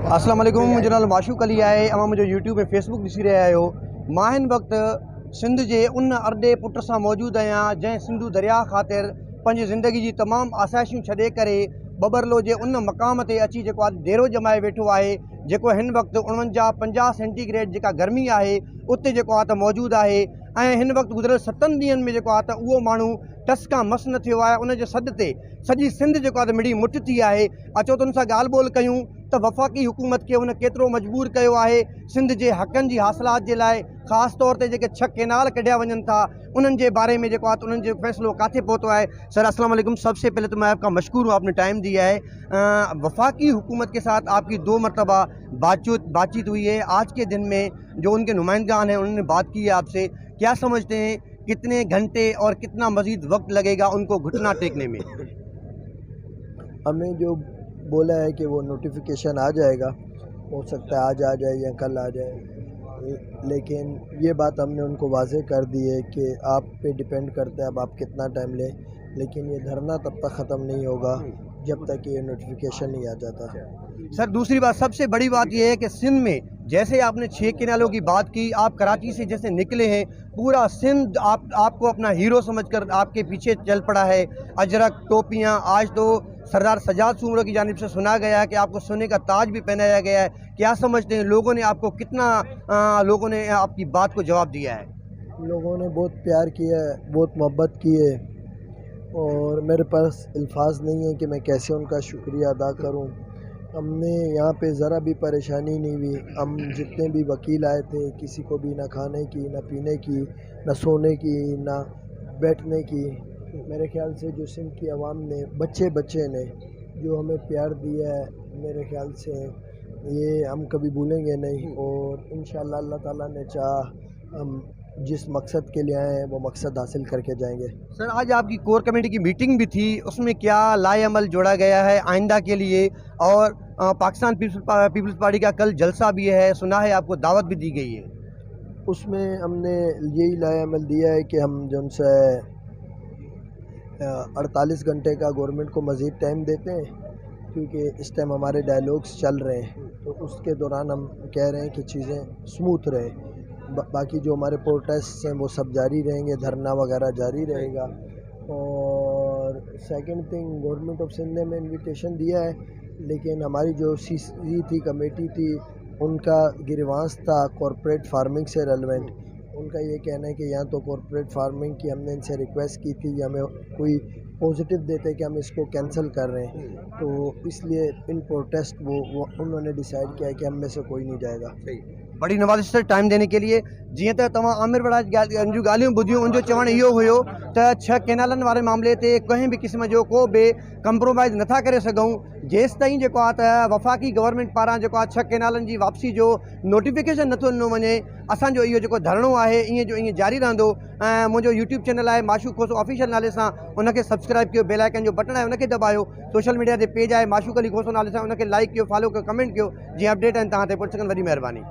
अस्सलाम वालेकुम। मुंहिंजो नालो माशूक अली आहे। अवां मुंहिंजो यूट्यूब ऐं फेसबुक ॾिसी रहिया आहियो। मां हिन वक़्तु सिंध जे उन अरॾे पुट सां मौजूदु आहियां जंहिं सिंधु दरिया ख़ातिर पंहिंजी ज़िंदगी जी तमामु आसाइशूं छॾे करे बबरलो जे उन मक़ाम ते अची जेको आहे डेरो जमाए वेठो आहे, जेको हिन वक़्तु 49-50 सेंटीग्रेड जेका गर्मी आहे उते जेको आहे त मौजूदु आहे। ऐं हिन वक़्तु गुज़िरियल 7 ॾींहंनि में जेको आहे त उहो माण्हू टस खां मस न थियो आहे। उन जे सॾ ते सॼी सिंध जेको आहे त मिड़ी मुठ थी आहे। अचो त उन सां ॻाल्हि ॿोल कयूं त वफ़ाक़ी हुकूमत खे हुन केतिरो मजबूर कयो आहे सिंध जे हक़नि जी हासिलात जे लाइ, ख़ासि तौर ते जेके 6 केनाल कढिया वञनि था उन्हनि जे बारे में जेको आहे त उन्हनि जो फ़ैसिलो किथे पहुतो है। सर अस्सलाम वालेकुम। सबसे पहले तो मैं आपका मशकूर हूँ, आपने टाइम दिया है। वफाकी हुकूमत के साथ आपकी 2 मरतबा बातचीत हुई है। आज के दिन में जो उनके नुमाइंदगान हैं उन्होंने बात की है आपसे, क्या समझते हैं कितने घंटे और कितना मज़ीद वक्त लगेगा उनको घुटना टेकने में? हमें जो बोला है कि वो नोटिफिकेशन आ जाएगा, हो सकता है आज आ जाए या कल आ जाए, लेकिन ये बात हमने उनको वाज़ेह कर दी है कि आप पे डिपेंड करता है अब आप कितना टाइम लें, लेकिन ये धरना तब तक ख़त्म नहीं होगा जब तक ये नोटिफिकेशन नहीं आ जाता। सर दूसरी बात, सबसे बड़ी बात ये है कि सिंध में जैसे आपने 6 केनालों की बात की, आप कराची से जैसे निकले हैं, पूरा सिंध आपको अपना हीरो समझकर आपके पीछे चल पड़ा है। अजरक, टोपियाँ, आज तो सरदार सजाद सूमरो की जानिब से सुना गया है कि आपको सोने का ताज भी पहनाया गया है। क्या समझते हैं लोगों ने आपको कितना लोगों ने आपकी बात को जवाब दिया है? लोगों ने बहुत प्यार किया है, बहुत मोहब्बत की है और मेरे पास अल्फाज नहीं है कि मैं कैसे उनका शुक्रिया अदा करूं। हमने यहाँ पे ज़रा भी परेशानी नहीं हुई। हम जितने भी वकील आए थे किसी को भी ना खाने की, ना पीने की, ना सोने की, ना बैठने की। मेरे ख्याल से जो सिंध की आवाम ने, बच्चे ने जो हमें प्यार दिया है, मेरे ख्याल से ये हम कभी भूलेंगे नहीं और इंशाअल्लाह अल्लाह ताला ने चाहा हम जिस मकसद के लिए आए हैं वो मकसद हासिल करके जाएंगे। सर आज आपकी कोर कमेटी की मीटिंग भी थी, उसमें क्या लाएअमल जोड़ा गया है आइंदा के लिए? और पाकिस्तान पीपल्स पार्टी का कल जलसा भी है, सुना है आपको दावत भी दी गई है। उसमें हमने यही लाएअमल दिया है कि हम जो उनसे 48 घंटे का गवर्नमेंट को मज़ीद टाइम देते हैं, क्योंकि इस टाइम हमारे डायलॉग्स चल रहे हैं, तो उसके दौरान हम कह रहे हैं कि चीज़ें स्मूथ रहें। बाकी जो हमारे प्रोटेस्ट हैं वो सब जारी रहेंगे, धरना वगैरह जारी रहेगा। और second thing, government of Sindh ने में इन्विटेशन दिया है, लेकिन हमारी जो CC थी, कमेटी थी, उनका गिरवांस था कॉरपोरेट फार्मिंग से रेलेवेंट। उनका ये कहना है कि यहाँ तो कॉरपोरेट फार्मिंग की हमने इनसे रिक्वेस्ट की थी, हमें कोई पॉजिटिव देते कि हम इसको कैंसिल कर रहे हैं, तो इसलिए इन प्रोटेस्ट वो उन्होंने डिसाइड किया है कि हम में से कोई नहीं जाएगा। बड़ी नवाज़िश सर टाइम देने के लिए। जीअं त तव्हां आमिर वड़ा जूं ॻाल्हियूं ॿुधियूं, उनजो चवणु इहो हुयो त 6 केनालनि वारे मामले ते कंहिं बि क़िस्म जो को बि कंप्रोमाइज़ नथा करे सघूं जेसि ताईं जेको आहे त वफ़ाक़ी गवर्नमेंट पारां जेको आहे 6 केनालनि जी वापसी जो नोटिफिकेशन नथो ॾिनो वञे। असांजो इहो जेको धरणो आहे ईअं जो ईअं जारी रहंदो। ऐं मुंहिंजो यूट्यूब चैनल आहे माशूक खोसो ऑफिशियल नाले सां, उनखे सब्सक्राइब कयो, बेल आइकन जो बटन आहे उनखे दबायो। सोशल मीडिया ते पेज आहे माशूक अली खोसो नाले सां, उनखे लाइक कयो, फॉलो कयो, कमेंट कयो, जीअं अपडेट आहिनि तव्हां ते पहुची सघनि। वॾी महिरबानी।